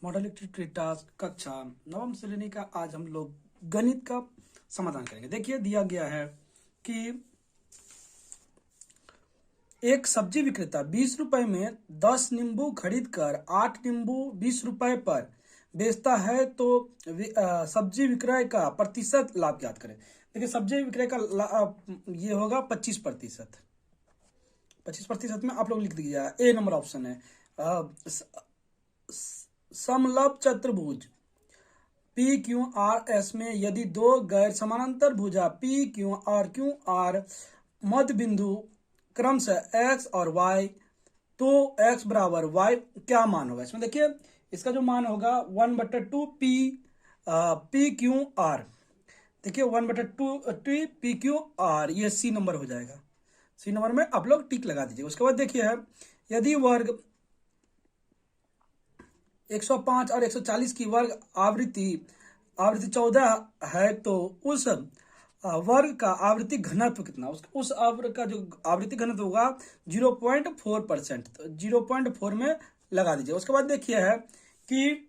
Model electric task कक्षा नवम श्रेणी का आज हम लोग गणित का समाधान करेंगे। देखिए दिया गया है कि एक सब्जी विक्रेता 20 रुपए में 10 नींबू खरीद कर 8 नींबू 20 रुपए पर बेचता है तो सब्जी विक्रय का प्रतिशत लाभ ज्ञात करें। देखिए सब्जी विक्रय का ये होगा 25%। 25% में आप लोग लिख दीजिएगा। ए नंबर ऑप्शन है समलंब चतुर्भुज पी क्यू आर एस में यदि दो गैर समानांतर भुजा पी क्यू आर मध्य बिंदु क्रमशः एक्स और वाई, तो एक्स बराबर वाई क्या मान होगा। इसमें देखिए इसका जो मान होगा 1/2 पी क्यू आर। देखिए 1/2 पी क्यू आर, ये सी नंबर हो जाएगा। सी नंबर में आप लोग टिक लगा दीजिए। उसके बाद देखिए है यदि वर्ग 105 और 140 की वर्ग आवृत्ति 14 है तो उस वर्ग का आवृत्ति घनत्व कितना, उस वर्ग का जो आवृत्ति घनत्व होगा 0.4%। तो 0.4 में लगा दीजिए। उसके बाद देखिए है कि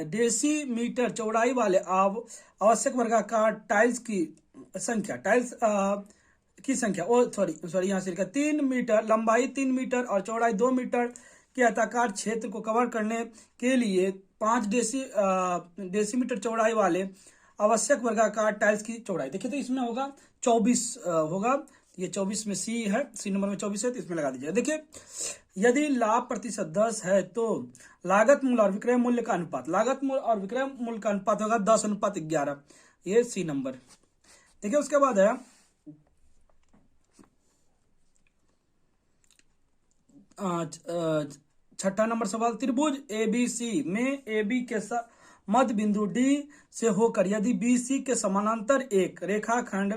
डेसीमीटर चौड़ाई वाले आवश्यक वर्गाकार टाइल्स की संख्या सॉरी यहाँ से लिखा 3 मीटर लंबाई 3 मीटर और चौड़ाई 2 मीटर के आयताकार क्षेत्र को कवर करने के लिए 5 डेसीमीटर चौड़ाई वाले आवश्यक वर्गाकार टाइल्स की चौड़ाई। देखिए तो इसमें होगा 24 होगा। ये 24 में सी है, सी नंबर में 24 है तो इसमें लगा दीजिए। देखिए यदि लाभ प्रतिशत 10 है तो लागत मूल्य और विक्रय मूल्य का अनुपात, लागत मूल्य और विक्रय मूल्य का अनुपात होगा 10:11। ये सी नंबर। देखिए उसके बाद है छठा नंबर सवाल, त्रिभुज एबीसी में एबी के मध्य बिंदु डी से होकर यदि बीसी के समानांतर एक रेखाखंड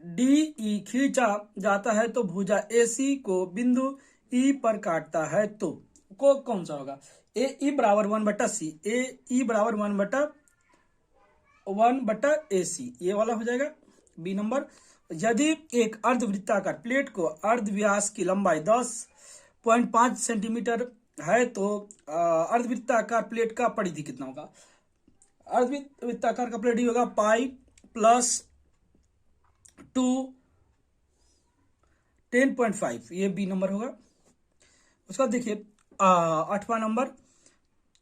डी खींचा जाता है तो भुजा एसी को बिंदु ई पर काटता है तो को कौन सा होगा। ए ई बराबर 1/c, ए ई बराबर 1/ac, ये वाला हो जाएगा बी नंबर। यदि एक अर्धवृत्ताकार प्लेट को अर्धव्यास की लंबाई 10.5 सेंटीमीटर है तो अर्धवृत्ताकार प्लेट का परिधि कितना होगा। अर्धवृत्ताकार का परिधि होगा पाई प्लस 2 10.5, ये बी नंबर होगा। उसका देखिए 8वां नंबर,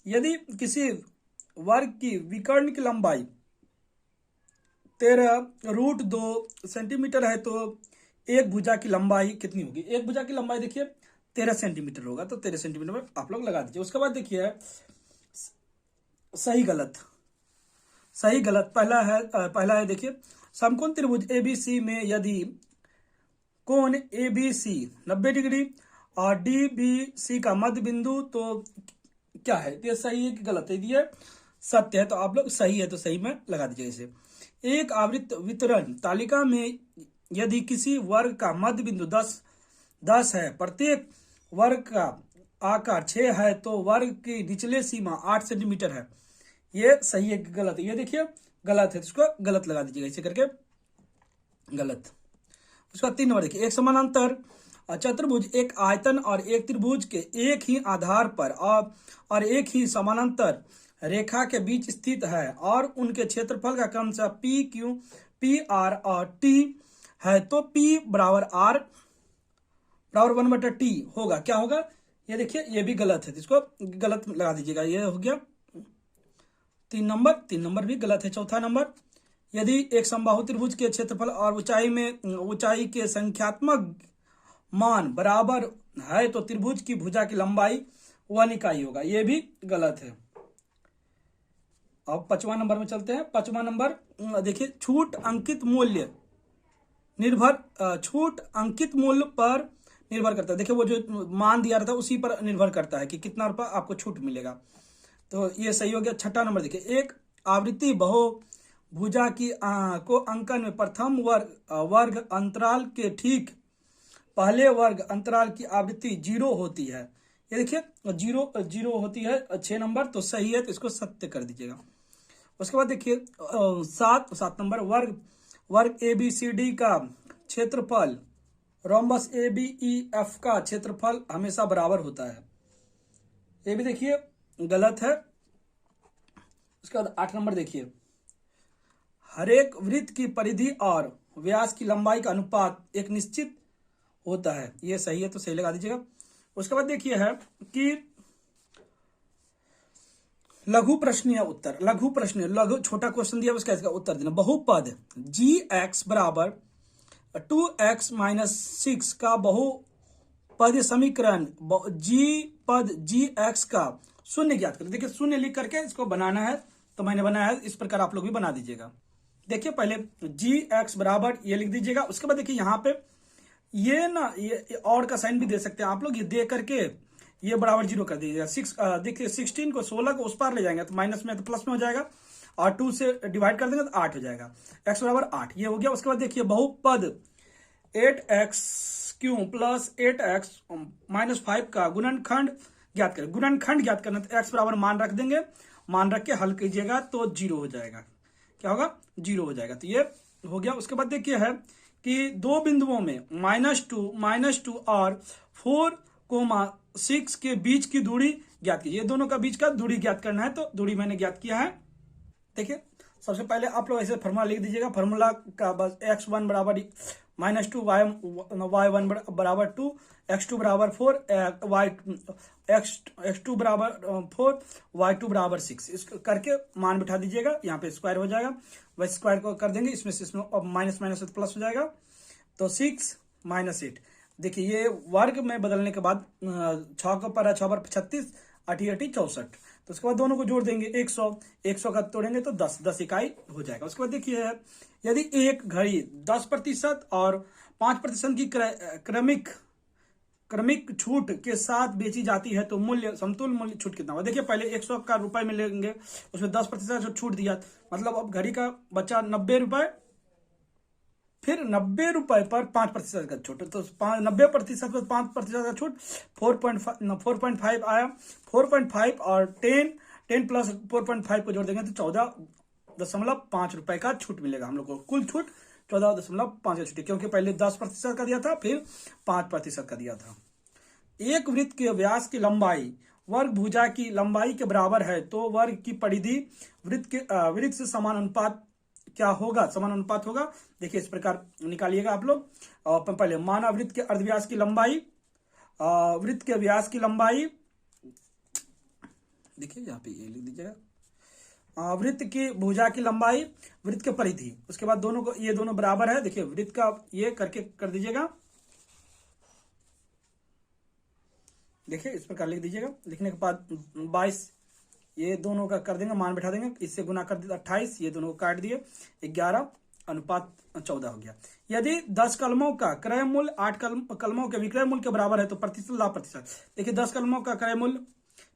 यदि किसी वर्ग की विकर्ण की लंबाई 13√2 सेंटीमीटर है तो एक भुजा की लंबाई कितनी होगी। एक भुजा की लंबाई देखिए 13 सेंटीमीटर होगा तो 13 सेंटीमीटर में आप लोग लगा दीजिए। उसके बाद देखिए सही गलत पहला है देखिए समकोण त्रिभुज एबीसी में यदि कोण एबीसी 90 डिग्री और डीबीसी का मध्य बिंदु तो क्या है, ये सही है कि गलत है। ये सत्य है तो आप लोग सही है तो सही में लगा दीजिए इसे। एक आवृत्त वितरण तालिका में यदि किसी वर्ग का मध्य बिंदु 10 है, प्रत्येक वर्ग का आकार 6 है तो वर्ग की निचले सीमा 8 सेंटीमीटर है। ये सही है कि गलत है। ये देखिए गलत है तो इसको गलत लगा दीजिएगा, इसे करके गलत। उसका 3 नंबर देखिए, एक समानांतर चतुर्भुज एक आयतन और एक त्रिभुज के एक ही आधार पर और एक ही समानांतर रेखा के बीच स्थित है और उनके क्षेत्रफल का क्रमशः पी क्यू पी आर और टी है तो पी बराबर आर बराबर 1/t होगा। क्या होगा ये देखिए, ये भी गलत है तो इसको गलत लगा दीजिएगा। ये हो गया 3 नंबर भी गलत है। चौथा नंबर, यदि एक समबाहु त्रिभुज के क्षेत्रफल और ऊंचाई के संख्यात्मक मान बराबर है तो त्रिभुज की भुजा की लंबाई 1 इकाई होगा। यह भी गलत है। अब 5वां नंबर में चलते हैं। 5वां नंबर देखिए छूट अंकित मूल्य पर निर्भर करता है। देखिए वो जो मान दिया रहता है उसी पर निर्भर करता है कि कितना रुपया आपको छूट मिलेगा, तो ये सही हो गया। 6ठा नंबर देखिए, एक आवृत्ति बहुभुजा की को अंकन में प्रथम वर्ग अंतराल के ठीक पहले वर्ग अंतराल की आवृत्ति 0 होती है। ये देखिए 0 होती है। 6 नंबर तो सही है तो इसको सत्य कर दीजिएगा। उसके बाद देखिए 7 नंबर, वर्ग ए बी सी डी का क्षेत्रफल rhombus A B E F का क्षेत्रफल हमेशा बराबर होता है। ये भी देखिए गलत है। उसके बाद 8 नंबर देखिए, हरेक वृत्त की परिधि और व्यास की लंबाई का अनुपात एक निश्चित होता है। ये सही है तो सही लगा दीजिएगा। उसके बाद देखिए है कि लघु प्रश्न या उत्तर, लघु प्रश्न, लघु छोटा क्वेश्चन दिया उसका इसका उत्तर देना। बहुपद जी एक्स बराबर 2x-6 का बहुपद समीकरण जी पद जी एक्स का शून्य ज्ञात करें। देखिए शून्य लिख करके इसको बनाना है, तो मैंने बनाया है, इस प्रकार आप लोग भी बना दीजिएगा। देखिए पहले जी एक्स बराबर ये लिख दीजिएगा। उसके बाद देखिए यहाँ पे ये ना ये और का साइन भी दे सकते हैं आप लोग, ये दे करके ये बराबर 0 कर दीजिएगा। देखिए 16 को 16 को उस पार ले जाएंगे तो माइनस में तो प्लस में हो जाएगा, और 2 से डिवाइड कर देंगे तो 8 हो जाएगा। x बराबर 8 ये हो गया। उसके बाद देखिए बहुपद 8x³ प्लस 8x-5 का गुणनखंड ज्ञात करें। गुणनखंड ज्ञात करना तो x बराबर मान रख देंगे, मान रख के हल कीजिएगा तो 0 हो जाएगा। क्या होगा? 0 हो जाएगा। तो ये हो गया। उसके बाद देखिए है कि दो बिंदुओं में -2 और 4,6 के बीच की दूरी ज्ञात कीजिए। दोनों का बीच का दूरी ज्ञात करना है, तो दूरी मैंने ज्ञात किया है। देखिए सबसे पहले आप लोग ऐसे फॉर्मूला लिख दीजिएगा। फॉर्मूला का बस x1 बराबर -2, y1 बराबर 2, x2 बराबर 4, x2 बराबर 4, y2 बराबर 6। इसको करके मान बिठा दीजिएगा, यहाँ पे स्क्वायर हो जाएगा। वह स्क्वायर को कर देंगे, इसमें से इसमें अब माइनस माइनस तो प्लस हो जाएगा, तो 6 - 8। देखिए ये वर्ग में बदलने के बाद 6 को पर 6 पर 36, 8 64। तो उसके बाद दोनों को जोड़ देंगे 100 का तोड़ेंगे तो 10 इकाई हो जाएगा। उसके बाद देखिए यदि एक घड़ी 10% और 5% की क्रमिक छूट के साथ बेची जाती है तो समतुल्य मूल्य छूट कितना होगा? देखिए पहले 100 का रुपए में लेंगे, उसमें 10% छूट दिया, मतलब अब घड़ी का बचा 90 रुपए, फिर 90 रुपए पर 5% का छूट, तो 90% पर 5% का छूट 4.5 आया। 4.5 और 10 प्लस 4.5 को जोड़ देंगे तो 14.5 रुपए का छूट मिलेगा हम लोग को। कुल छूट 14.5 छूट, क्योंकि पहले 10% का दिया था, फिर 5% का दिया था। एक वृत्त के व्यास की लंबाई वर्ग भुजा की लंबाई के बराबर है तो वर्ग की परिधि वृत्त से समानुपात क्या होगा? समानुपात होगा। देखिए इस प्रकार निकालिएगा आप लोग। पहले माना वृत्त के अर्धव्यास की लंबाई, वृत्त के व्यास की लंबाई, देखिए यहाँ पे ये लिख दीजिएगा, वृत्त की भुजा की लंबाई, वृत्त के परिधि। उसके बाद दोनों को, ये दोनों बराबर है। देखिए वृत्त का ये करके कर दीजिएगा। देखिए इस प्रकार लिख दीजिएगा। लिखने के बाद 22 ये दोनों का कर देंगे, मान बैठा देंगे, इससे गुना कर दिया 28, ये दोनों को काट दिए 11:14 हो गया। यदि 10 कलमों का क्रय मूल्य 8 कलमों के विक्रय मूल्य के बराबर है तो प्रतिशत लाभ प्रतिशत। देखिए 10 कलमों का क्रय मूल्य,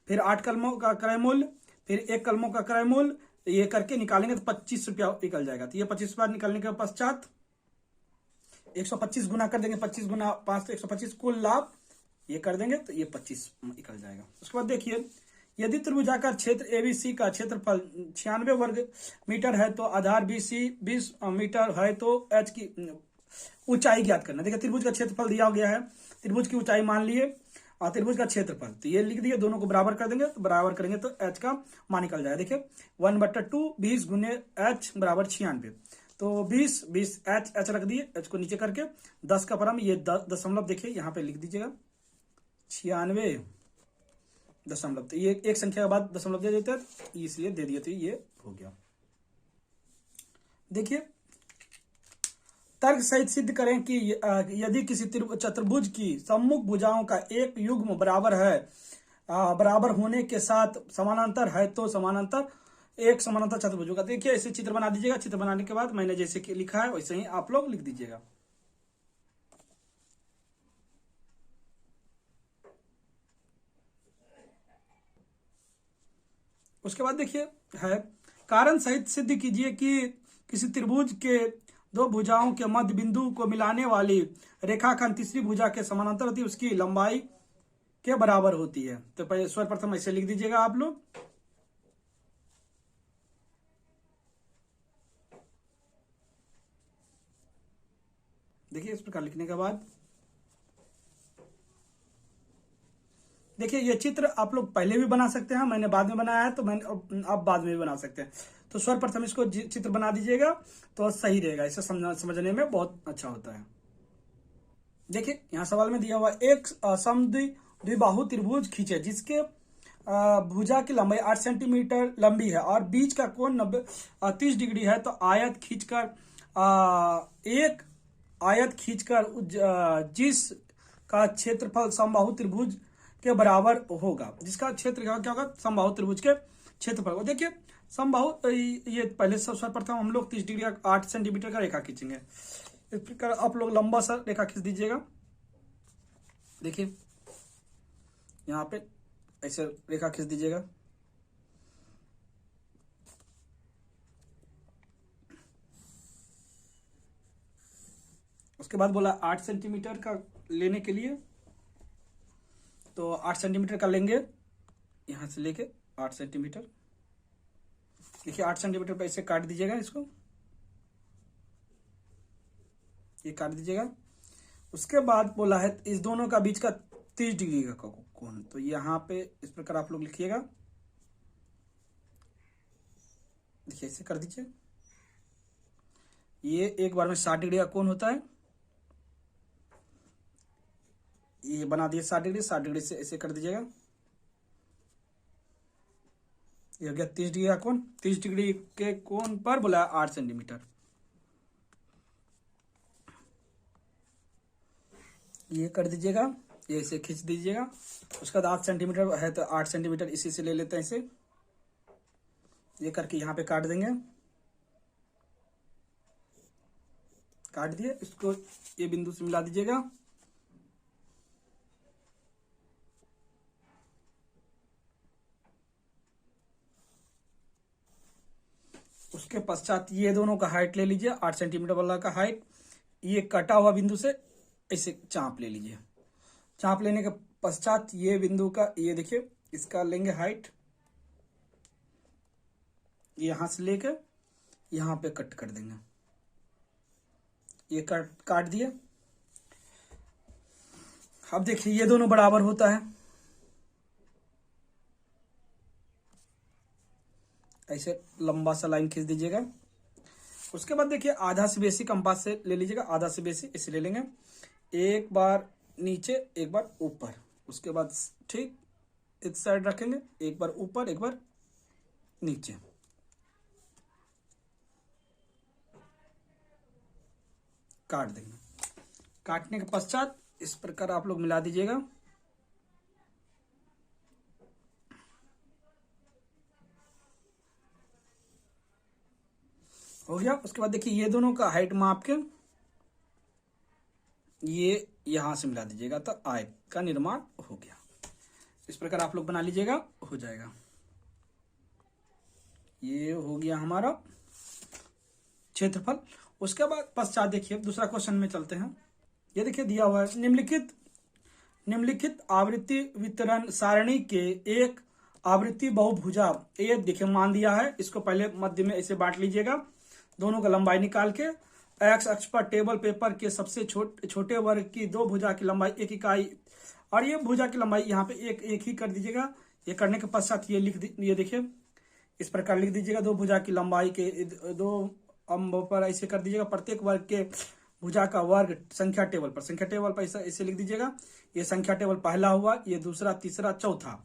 फिर 8 कलमों का क्रय मूल्य, फिर 1 कलमों का क्रय मूल्य, ये करके निकालेंगे तो 25 रुपया निकल जाएगा। तो ये 25 रुपया निकलने के पश्चात 125 गुना कर देंगे, 25 गुना 5 तो 125, कुल लाभ ये कर देंगे तो ये 25 निकल जाएगा। उसके बाद देखिए यदि त्रिभुजाकार क्षेत्र एबीसी का क्षेत्रफल 96 वर्ग मीटर है तो आधार बीसी 20 मीटर है तो एच की ऊंचाई ज्ञात करना। देखिए त्रिभुज का क्षेत्रफल दिया गया है, त्रिभुज की ऊंचाई मान लिए और त्रिभुज का क्षेत्रफल, तो ये लिख दिए, दोनों को बराबर कर देंगे, तो बराबर करेंगे तो एच का मान निकल जाएगा। देखिए 1/2 20 गुने एच बराबर 96, तो 20 एच रख दिए, एच को नीचे करके 10 का परम ये दशमलव, देखिए यहाँ पे लिख दीजिएगा 96 दशमलव, तो ये एक संख्या के बाद दशमलव दे देते हैं, इसलिए दे दिए, तो ये हो गया। देखिए तर्क सहित सिद्ध करें कि यदि किसी चतुर्भुज की सम्मुख भुजाओं का एक युग्म बराबर होने के साथ समानांतर है तो समानांतर चतुर्भुज होगा। देखिए ऐसे चित्र बना दीजिएगा। चित्र बनाने के बाद मैंने जैसे कि लिखा है वैसे ही आप लोग लिख दीजिएगा। उसके बाद देखिए है कारण सहित सिद्ध कीजिए कि किसी त्रिभुज के दो भुजाओं के मध्य बिंदु को मिलाने वाली रेखाखंड तीसरी भुजा के समानांतर होती है, उसकी लंबाई के बराबर होती है। तो पहले सर्वप्रथम ऐसे लिख दीजिएगा आप लोग। देखिए इस प्रकार लिखने के बाद देखिए ये चित्र आप लोग पहले भी बना सकते हैं, मैंने बाद में बनाया है तो मैंने आप बाद में भी बना सकते हैं। तो सर्वप्रथम इसको चित्र बना दीजिएगा तो सही रहेगा, इसे समझने में बहुत अच्छा होता है। देखिए यहाँ सवाल में दिया हुआ एक समद्विबाहु त्रिभुज खींचे जिसके भुजा की लंबाई 8 सेंटीमीटर लंबी है और बीच का कोण 30 डिग्री है। तो आयत खींचकर एक आयत खींचकर जिस का क्षेत्रफल समबाहु त्रिभुज के बराबर होगा, जिसका क्षेत्र क्या होगा, समबाहु त्रिभुज के क्षेत्रफल को। देखिए समबाहु ये पहले सर्वप्रथम हम लोग 30 डिग्री 8 सेंटीमीटर का रेखा खींचेंगे। इस प्रकार आप लोग लंबा सा रेखा खींच दीजिएगा। देखिए यहाँ पे ऐसे रेखा खींच दीजिएगा। उसके बाद बोला 8 सेंटीमीटर का लेने के लिए, तो 8 सेंटीमीटर का लेंगे, यहां से लेके 8 सेंटीमीटर। देखिए 8 सेंटीमीटर पे ऐसे काट दीजिएगा, इसको ये काट दीजिएगा। उसके बाद बोला है इस दोनों का बीच का 30 डिग्री का कोण, तो यहाँ पे इस प्रकार आप लोग लिखिएगा। देखिए ऐसे कर दीजिए। ये एक बार में 60 डिग्री का कोण होता है, ये बना दिए 60 डिग्री। 60 डिग्री से ऐसे कर दीजिएगा। ये हो गया 30 डिग्री का कोण। 30 डिग्री के कोण पर बोला 8 सेंटीमीटर, ये कर दीजिएगा, ये ऐसे खींच दीजिएगा। उसके बाद 8 सेंटीमीटर है तो 8 सेंटीमीटर इसी से ले लेते हैं, इसे ये करके यहाँ पे काट देंगे। काट दिए, इसको ये बिंदु से मिला दीजिएगा। उसके पश्चात ये दोनों का हाइट ले लीजिए, 8 सेंटीमीटर वाला का हाइट, ये कटा हुआ बिंदु से ऐसे चाप ले लीजिए। चाप लेने के पश्चात ये बिंदु का, ये देखिए इसका लेंगे हाइट, यहां से लेकर यहां पे कट कर देंगे। ये काट दिए। अब देखिए ये दोनों बराबर होता है, ऐसे लंबा सा लाइन खींच दीजिएगा। उसके बाद देखिए आधा से बेसी कंपास से ले लीजिएगा, आधा से बेसी इसे ले लेंगे। एक बार नीचे एक बार ऊपर, उसके बाद ठीक इस साइड रखेंगे, एक बार ऊपर एक बार नीचे। काट देंगे। काटने के पश्चात इस प्रकार आप लोग मिला दीजिएगा। हो गया। उसके बाद देखिए ये दोनों का हाइट माप के ये यहां से मिला दीजिएगा, तो आयत का निर्माण हो गया। इस प्रकार आप लोग बना लीजिएगा, हो जाएगा। ये हो गया हमारा क्षेत्रफल। उसके बाद पश्चात देखिए दूसरा क्वेश्चन में चलते हैं। ये देखिए दिया हुआ है निम्नलिखित आवृत्ति वितरण सारणी के एक आवृत्ति बहुभुजा, ये देखिए मान दिया है। इसको पहले मध्य में ऐसे बांट लीजिएगा, दोनों का लंबाई निकाल के। एक्स अक्ष पर टेबल पेपर के सबसे छोटे वर्ग की दो भुजा की लंबाई 1 इकाई, और ये भुजा की लंबाई यहाँ पे एक ही कर दीजिएगा। ये करने के पश्चात ये ये देखिए इस प्रकार लिख दीजिएगा। दो भुजा की लंबाई के दो अंबों पर ऐसे कर दीजिएगा। प्रत्येक वर्ग के भुजा का वर्ग संख्या टेबल पर ऐसे लिख दीजिएगा। ये संख्या टेबल पहला हुआ, ये दूसरा, तीसरा, चौथा,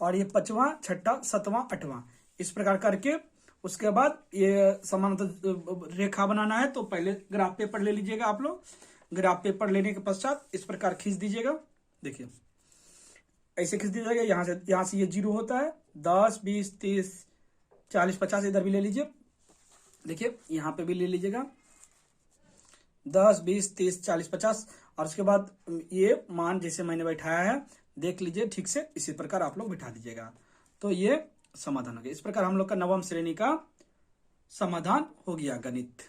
और ये 5वां, 6वां, 7वां, 8वां, इस प्रकार करके। उसके बाद ये समानांतर रेखा बनाना है, तो पहले ग्राफ पेपर ले लीजिएगा आप लोग। ग्राफ पेपर लेने के पश्चात इस प्रकार खींच दीजिएगा। देखिए ऐसे खींच दीजिएगा। यहां से ये 0 होता है, 10, 20, 30, 40, 50 इधर भी ले लीजिए। देखिए यहाँ पे भी ले लीजिएगा 10, 20, 30, 40, 50, और उसके बाद ये मान जैसे मैंने बैठाया है देख लीजिए ठीक से, इसी प्रकार आप लोग बिठा दीजिएगा। तो ये समाधान हो गया। इस प्रकार हम लोग का 9वीं श्रेणी का समाधान हो गया गणित।